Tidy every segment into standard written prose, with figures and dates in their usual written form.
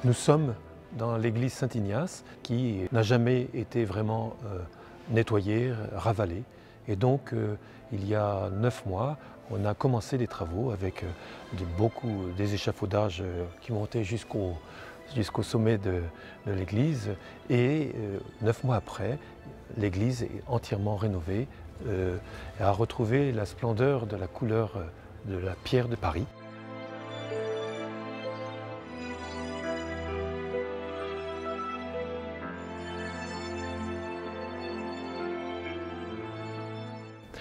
Nous sommes dans l'église Saint-Ignace qui n'a jamais été vraiment nettoyée, ravalée. Et donc il y a 9 mois, on a commencé les travaux avec des échafaudages qui montaient jusqu'au sommet de l'église. Et 9 mois après, l'église est entièrement rénovée et a retrouvé la splendeur de la couleur de la pierre de Paris.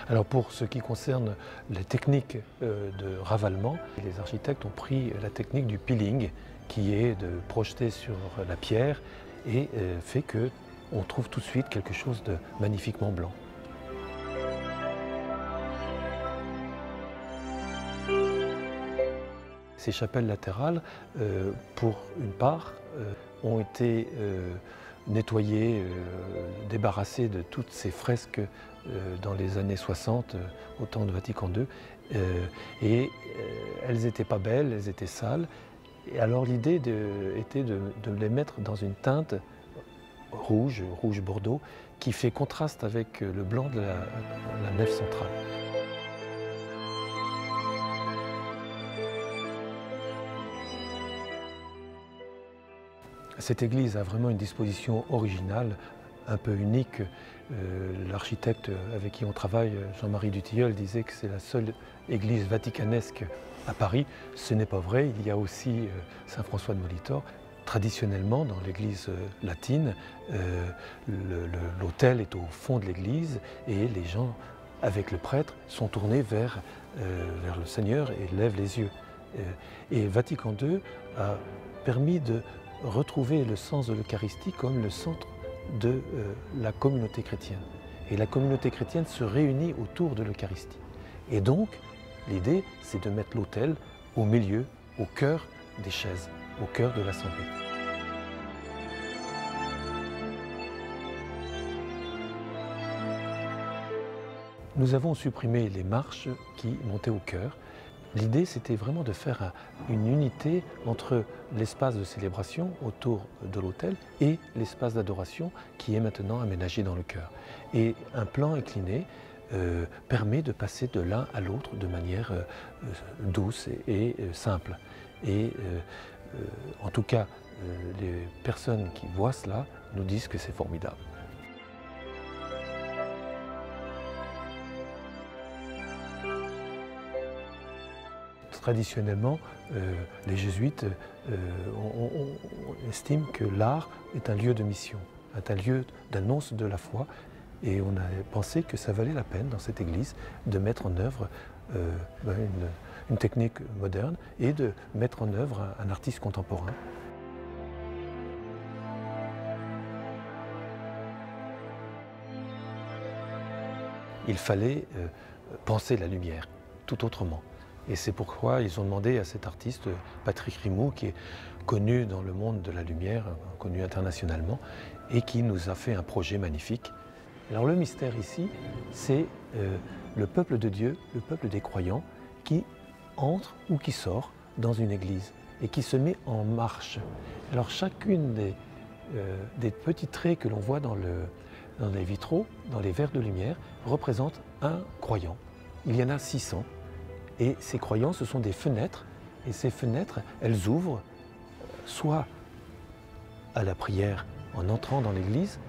Alors pour ce qui concerne les techniques de ravalement, les architectes ont pris la technique du peeling, qui est de projeter sur la pierre et fait qu'on trouve tout de suite quelque chose de magnifiquement blanc. Ces chapelles latérales, pour une part, ont été nettoyées, débarrassées de toutes ces fresques dans les années 60, au temps de Vatican II. Et elles n'étaient pas belles, elles étaient sales. Et alors l'idée était de les mettre dans une teinte rouge bordeaux, qui fait contraste avec le blanc de la nef centrale. Cette église a vraiment une disposition originale, un peu unique. L'architecte avec qui on travaille, Jean-Marie Dutilleul, disait que c'est la seule église vaticanesque à Paris. Ce n'est pas vrai, il y a aussi Saint-François de Molitor. Traditionnellement, dans l'église latine, l'autel est au fond de l'église et les gens, avec le prêtre, sont tournés vers le Seigneur et lèvent les yeux. Et Vatican II a permis de retrouver le sens de l'Eucharistie comme le centre de la communauté chrétienne. Et la communauté chrétienne se réunit autour de l'Eucharistie. Et donc, l'idée, c'est de mettre l'autel au milieu, au cœur des chaises, au cœur de l'assemblée. Nous avons supprimé les marches qui montaient au chœur. L'idée, c'était vraiment de faire une unité entre l'espace de célébration autour de l'autel et l'espace d'adoration qui est maintenant aménagé dans le chœur. Et un plan incliné permet de passer de l'un à l'autre de manière douce et simple. Et en tout cas, les personnes qui voient cela nous disent que c'est formidable. Traditionnellement, les jésuites estiment que l'art est un lieu de mission, est un lieu d'annonce de la foi. Et on a pensé que ça valait la peine dans cette église de mettre en œuvre une technique moderne et de mettre en œuvre un artiste contemporain. Il fallait penser la lumière tout autrement. Et c'est pourquoi ils ont demandé à cet artiste, Patrick Rimou, qui est connu dans le monde de la lumière, connu internationalement, et qui nous a fait un projet magnifique. Alors le mystère ici, c'est le peuple de Dieu, le peuple des croyants, qui entre ou qui sort dans une église et qui se met en marche. Alors chacune des petits traits que l'on voit dans les vitraux, dans les verres de lumière, représente un croyant. Il y en a 600. Et ces croyants, ce sont des fenêtres, et ces fenêtres, elles ouvrent soit à la prière en entrant dans l'église,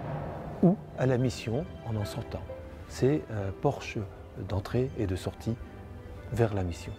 ou à la mission en sortant. C'est un porche d'entrée et de sortie vers la mission.